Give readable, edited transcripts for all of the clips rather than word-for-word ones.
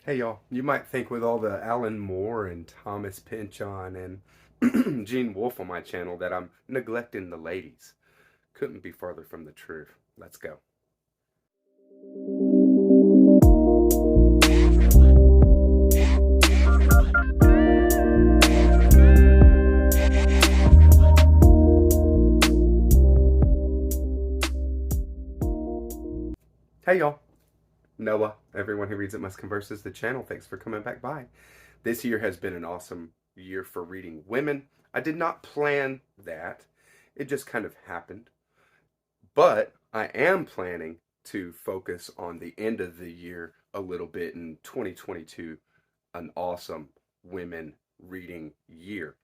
Hey y'all, you might think with all the Alan Moore and Thomas Pynchon and Gene Wolfe on my channel that I'm neglecting the ladies. Couldn't be farther from the truth. Let's go. Hey y'all, Noah, everyone who reads It Must Converses the channel, thanks for coming back by. This year has been an awesome year for reading women. I did not plan that. It just kind of happened. But I am planning to focus on the end of the year a little bit in 2022, an awesome women reading year.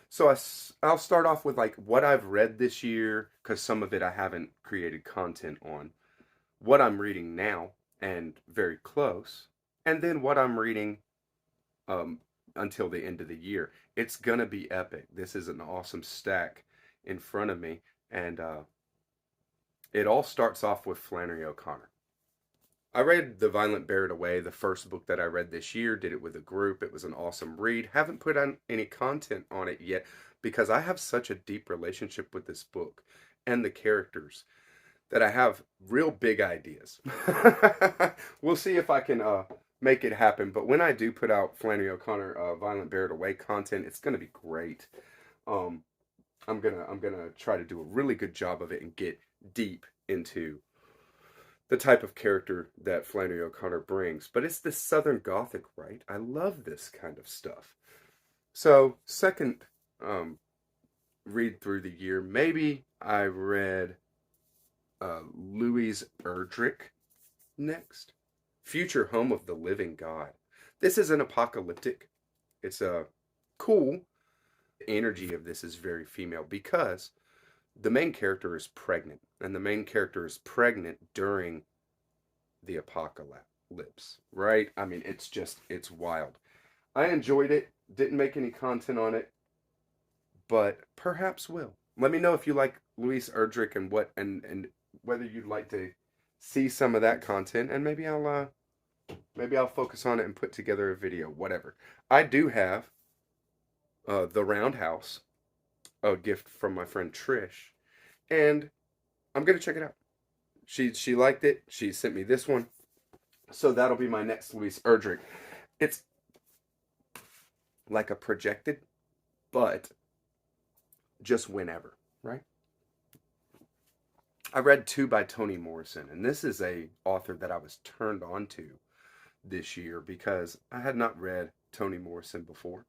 So I'll start off with like what I've read this year, because some of it I haven't created content on, what I'm reading now and very close, and then what I'm reading um, until the end of the year. It's gonna be epic. This is an awesome stack in front of me, and it all starts off with Flannery O'Connor. I read The Violent Bear It Away, the first book that I read this year, did it with a group. It was an awesome read. Haven't put on any content on it yet because I have such a deep relationship with this book and the characters that I have real big ideas. We'll see if I can make it happen. But when I do put out Flannery O'Connor Violent Bear It Away content, it's gonna be great. Um, I'm gonna try to do a really good job of it and get deep into the type of character that Flannery O'Connor brings. But it's this Southern Gothic, right? I love this kind of stuff. So second read through the year, maybe I read Louise Erdrich next. Future Home of the Living God. This is an apocalyptic. It's a cool. The energy of this is very female because the main character is pregnant, and the main character is pregnant during the apocalypse, right? I mean, it's wild. I enjoyed it, didn't make any content on it, but perhaps will. Let me know if you like Louise Erdrich and what and whether you'd like to see some of that content, and maybe I'll focus on it and put together a video, whatever. I do have The Roundhouse, a gift from my friend Trish, and I'm gonna check it out. She liked it. She sent me this one, so that'll be my next Louise Erdrich. It's like a projected, but just whenever, right? I read two by Toni Morrison, and this is a author that I was turned on to this year because I had not read Toni Morrison before.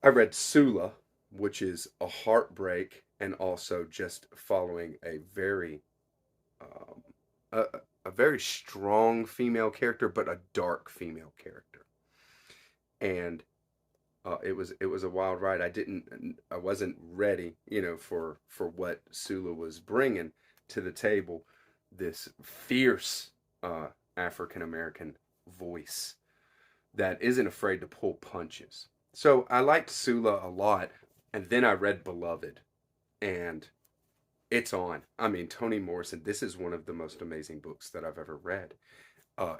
I read Sula, which is a heartbreak and also just following um, a, a very strong female character, but a dark female character. And it was a wild ride. I wasn't ready, for what Sula was bringing to the table. This fierce African American voice that isn't afraid to pull punches. So I liked Sula a lot, and then I read Beloved, and it's on. I mean, Toni Morrison, this is one of the most amazing books that I've ever read.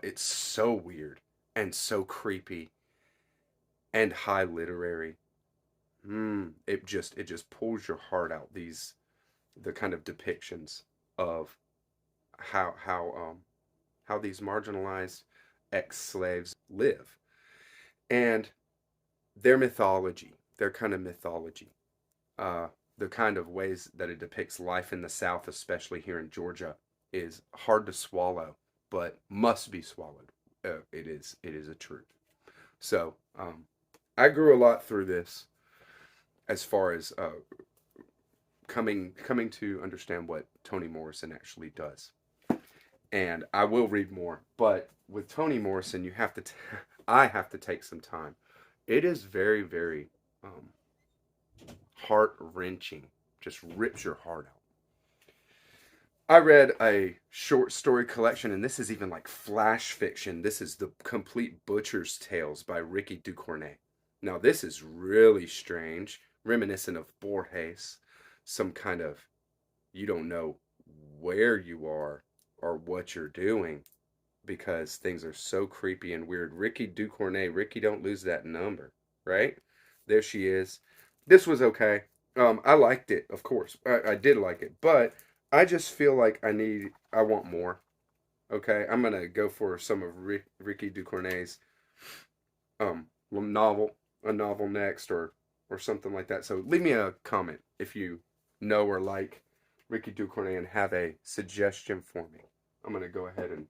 It's so weird and so creepy and high literary. It just pulls your heart out. The kind of depictions of how how um how these marginalized ex-slaves live and their mythology, their kind of mythology, the kind of ways that it depicts life in the South, especially here in Georgia, is hard to swallow, but must be swallowed. It is a truth. So I grew a lot through this as far as coming to understand what Toni Morrison actually does. And I will read more, but with Toni Morrison, I have to take some time. It is very, very um, heart wrenching. Just rips your heart out. I read a short story collection, and this is even like flash fiction. This is The Complete Butcher's Tales by Rikki Ducournet. Now, this is really strange, reminiscent of Borges, some kind of you don't know where you are or what you're doing, because things are so creepy and weird. Rikki Ducournet, Rikki, don't lose that number, right? There she is. This was okay. I liked it, of course. I did like it, but I just feel like I want more. Okay, I'm gonna go for some of Rikki Ducournet's novel, a novel next, or something like that. So leave me a comment if you know or like Rikki Ducournet and have a suggestion for me. I'm gonna go ahead and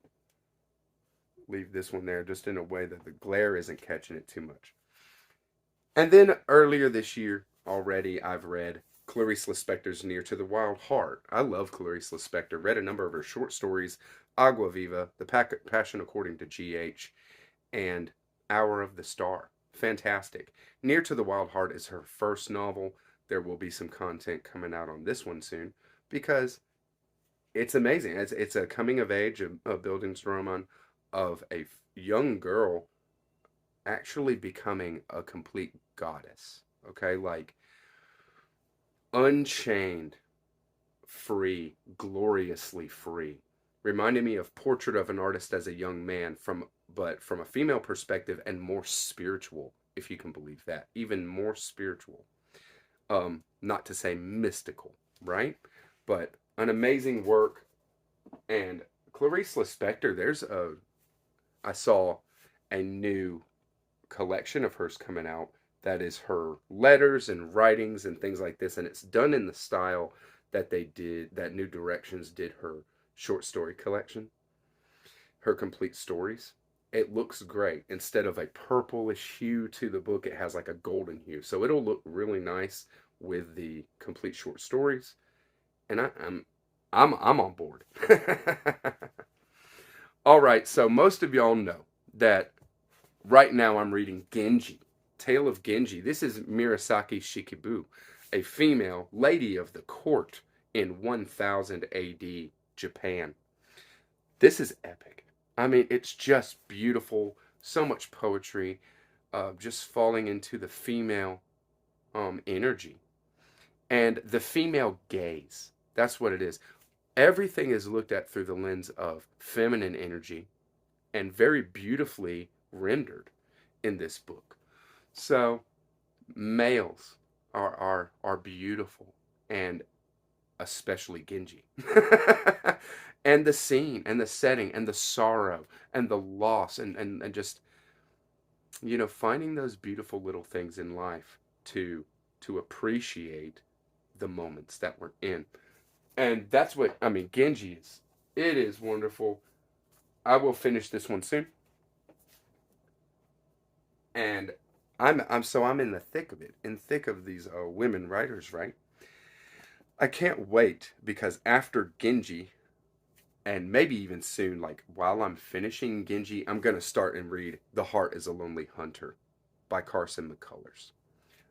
leave this one there just in a way that the glare isn't catching it too much. And then earlier this year already I've read Clarice Lispector's Near to the Wild Heart. I love Clarice Lispector. Read a number of her short stories, Agua Viva, The Passion According to G.H., and Hour of the Star. Fantastic. Near to the Wild Heart is her first novel. There will be some content coming out on this one soon because it's amazing. It's a coming of age, a Bildungsroman of a young girl actually becoming a complete goddess. Okay, like unchained, free, gloriously free. Reminded me of Portrait of an Artist as a Young Man but from a female perspective and more spiritual, if you can believe that. Even more spiritual. Not to say mystical, right? But an amazing work. And Clarice Lispector, I saw a new collection of hers coming out that is her letters and writings and things like this, and it's done in the style that New Directions did her short story collection, her complete stories. It looks great. Instead of a purplish hue to the book, it has like a golden hue, so it'll look really nice with the complete short stories, and I'm on board. All right, so most of y'all know that right now I'm reading Genji, Tale of Genji. This is Murasaki Shikibu, a female lady of the court in 1000 AD Japan. This is epic. I mean, it's just beautiful. So much poetry, just falling into the female energy and the female gaze. That's what it is. Everything is looked at through the lens of feminine energy and very beautifully rendered in this book. So males are beautiful, and especially Genji. And the scene and the setting and the sorrow and the loss and just, you know, finding those beautiful little things in life to appreciate the moments that we're in. And that's what, I mean, Genji is. It is wonderful. I will finish this one soon. And I'm in the thick of it, in thick of these women writers, right? I can't wait because after Genji, and maybe even soon, like while I'm finishing Genji, I'm gonna start and read The Heart is a Lonely Hunter by Carson McCullers.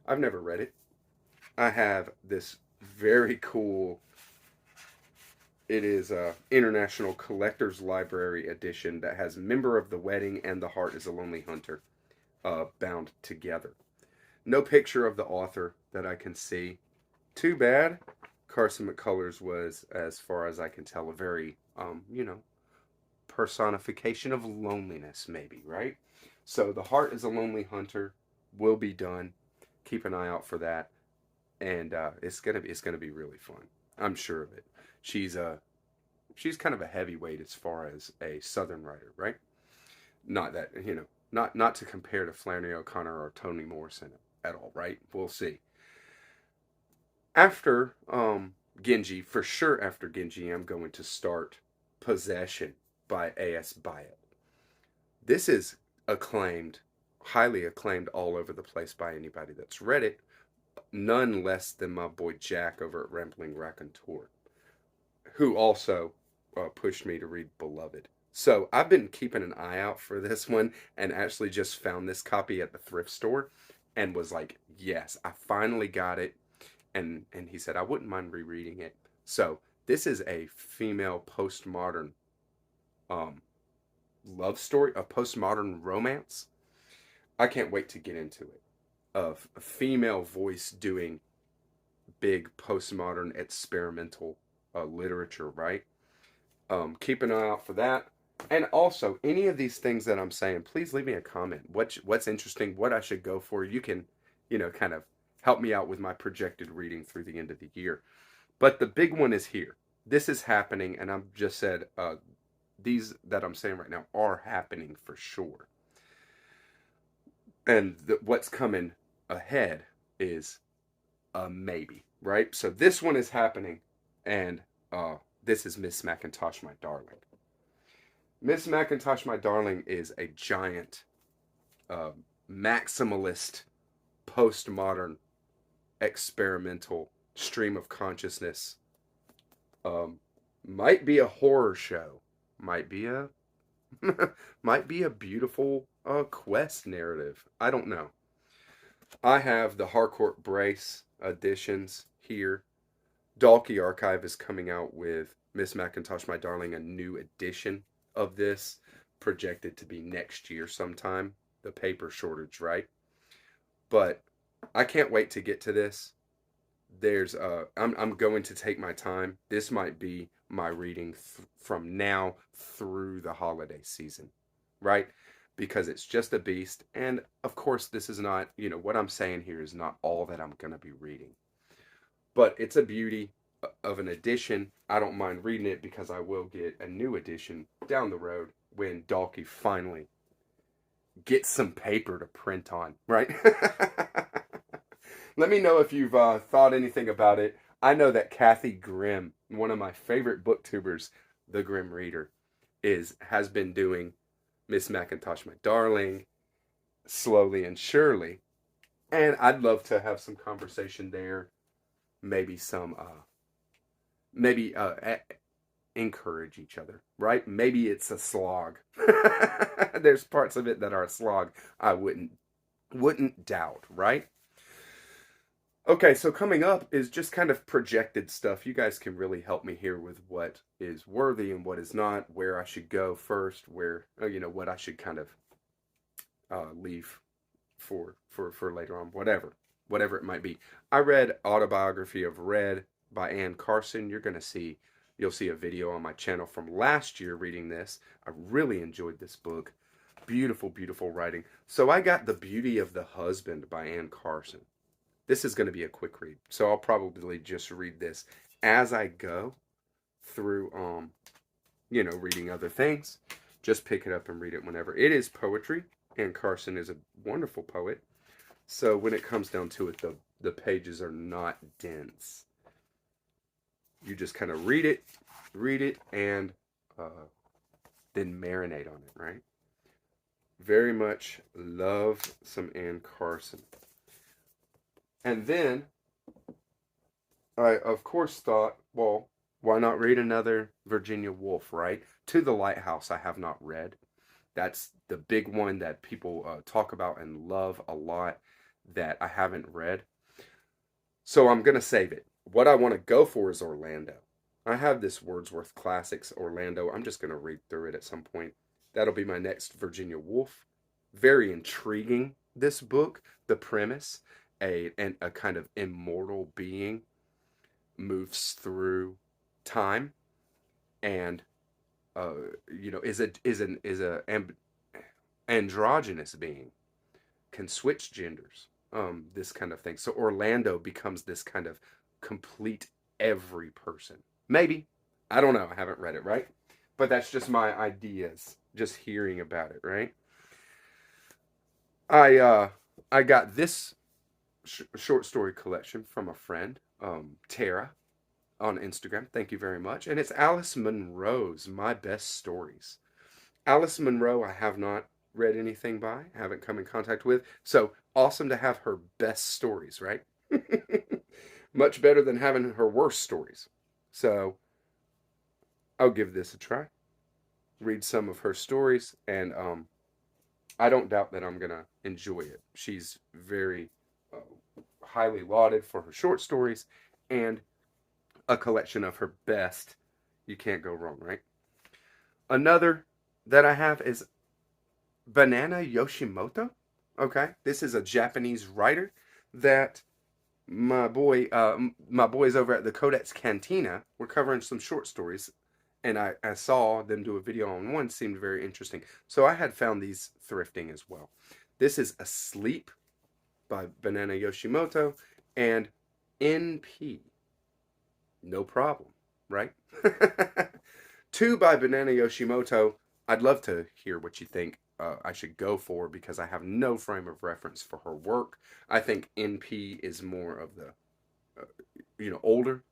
I've never read it. I have this very cool, it is a International Collector's Library edition that has Member of the Wedding and The Heart is a Lonely Hunter bound together. No picture of the author that I can see. Too bad. Carson McCullers was, as far as I can tell, a very, personification of loneliness, maybe, right? So The Heart is a Lonely Hunter will be done. Keep an eye out for that. And it's gonna be really fun. I'm sure of it. She's kind of a heavyweight as far as a Southern writer, right? Not that, not to compare to Flannery O'Connor or Toni Morrison at all, right? We'll see. After Genji, for sure after Genji, I'm going to start Possession by A.S. Byatt. This is acclaimed, highly acclaimed all over the place by anybody that's read it. None less than my boy Jack over at Rambling Raconteur, who also pushed me to read Beloved. So I've been keeping an eye out for this one and actually just found this copy at the thrift store and was like, yes, I finally got it. And he said, I wouldn't mind rereading it. So this is a female postmodern love story, a postmodern romance. I can't wait to get into it. Of a female voice doing big postmodern experimental literature, right? Keep an eye out for that. And also, any of these things that I'm saying, please leave me a comment. What's interesting, what I should go for. You can, kind of help me out with my projected reading through the end of the year. But the big one is here. This is happening, and I've just said these that I'm saying right now are happening for sure. And what's coming ahead is a maybe, right? So this one is happening, and this is Miss Macintosh, My Darling. Miss Macintosh, My Darling is a giant maximalist, postmodern, experimental stream of consciousness. Might be a horror show, might be a might be a beautiful quest narrative. I don't know. I have the Harcourt Brace editions here. Dalkey Archive is coming out with Miss Macintosh, My Darling, a new edition of this, projected to be next year sometime. The paper shortage, right? But I can't wait to get to this. I'm going to take my time. This might be my reading from now through the holiday season, right? Because it's just a beast. And of course, this is not, what I'm saying here is not all that I'm going to be reading. But it's a beauty of an edition. I don't mind reading it because I will get a new edition down the road when Dalkey finally gets some paper to print on, right? Let me know if you've thought anything about it. I know that Kathy Grimm, one of my favorite booktubers, the Grimm Reader, has been doing Miss Macintosh, My Darling, slowly and surely. And I'd love to have some conversation there. Maybe encourage each other, right? Maybe it's a slog. There's parts of it that are a slog. I wouldn't doubt, right? Okay, so coming up is just kind of projected stuff. You guys can really help me here with what is worthy and what is not, where I should go first, where, what I should kind of leave for later on, whatever it might be. I read Autobiography of Red by Anne Carson. You'll see a video on my channel from last year reading this. I really enjoyed this book. Beautiful, beautiful writing. So I got The Beauty of the Husband by Anne Carson. This is going to be a quick read, so I'll probably just read this as I go through, reading other things. Just pick it up and read it whenever. It is poetry, and Carson is a wonderful poet. So when it comes down to it, the pages are not dense. You just kind of read it, and then marinate on it, right? Very much love some Anne Carson. And then I, of course, thought, well, why not read another Virginia Woolf, right? To the Lighthouse I have not read. That's the big one that people talk about and love a lot that I haven't read. So I'm going to save it. What I want to go for is Orlando. I have this Wordsworth Classics Orlando. I'm just going to read through it at some point. That'll be my next Virginia Woolf. Very intriguing, this book. The premise, a kind of immortal being moves through time and is an androgynous being, can switch genders, this kind of thing. So Orlando becomes this kind of complete every person. Maybe. I don't know. I haven't read it, right? But that's just my ideas, just hearing about it, right? I got this short story collection from a friend, Tara, on Instagram. Thank you very much. And it's Alice Munro's My Best Stories. Alice Munro, I have not read anything by, haven't come in contact with. So awesome to have her best stories, right? Much better than having her worst stories. So I'll give this a try. Read some of her stories, and I don't doubt that I'm going to enjoy it. She's very highly lauded for her short stories and a collection of her best. You can't go wrong, right? Another that I have is Banana Yoshimoto. Okay, this is a Japanese writer that my boys over at the Codex Cantina were covering some short stories, and I saw them do a video on one, seemed very interesting. So I had found these thrifting as well. This is Asleep by Banana Yoshimoto, and NP, no problem, right? 2 by Banana Yoshimoto. I'd love to hear what you think I should go for, because I have no frame of reference for her work. I think NP is more of the, older,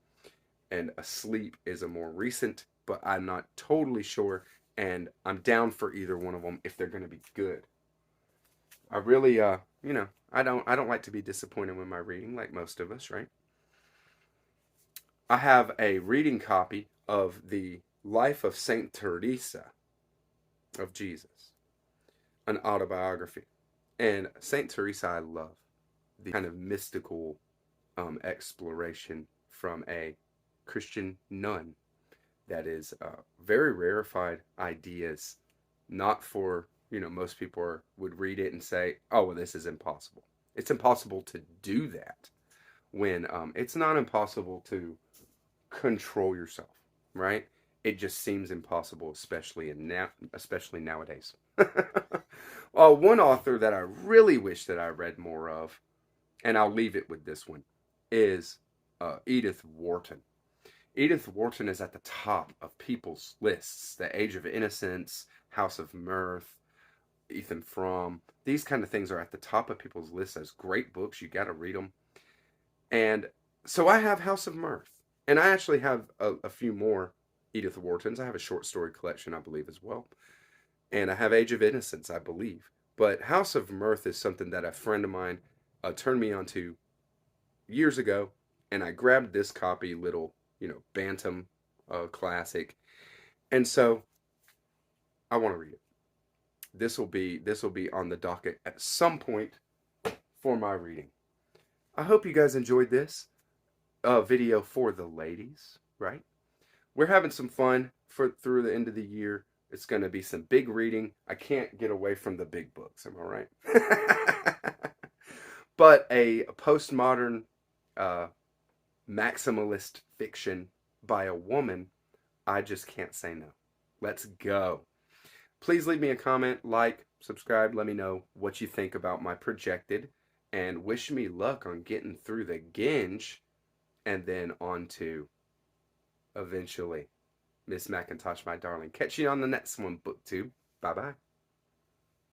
and Asleep is a more recent, but I'm not totally sure, and I'm down for either one of them if they're going to be good. I really, I don't like to be disappointed with my reading, like most of us, right? I have a reading copy of the Life of Saint Teresa of Jesus, an autobiography. And Saint Teresa, I love the kind of mystical exploration from a Christian nun that is very rarefied ideas, not for, most people would read it and say, oh, well, this is impossible. It's impossible to do that, when it's not impossible to control yourself, right? It just seems impossible, especially nowadays. Well, one author that I really wish that I read more of, and I'll leave it with this one, is Edith Wharton. Edith Wharton is at the top of people's lists. The Age of Innocence, House of Mirth, Ethan Frome. These kind of things are at the top of people's lists as great books. You got to read them. And so I have House of Mirth. And I actually have a few more Edith Whartons. I have a short story collection, I believe, as well. And I have Age of Innocence, I believe. But House of Mirth is something that a friend of mine turned me onto years ago. And I grabbed this copy, little, Bantam classic. And so I want to read it. This will be on the docket at some point for my reading. I hope you guys enjoyed this video for the ladies, right? We're having some fun through the end of the year. It's going to be some big reading. I can't get away from the big books, am I right? But a postmodern maximalist fiction by a woman, I just can't say no. Let's go. Please leave me a comment, like, subscribe, let me know what you think about my projected, and wish me luck on getting through the Genji, and then on to, eventually, Miss Macintosh, my darling. Catch you on the next one, BookTube. Bye-bye.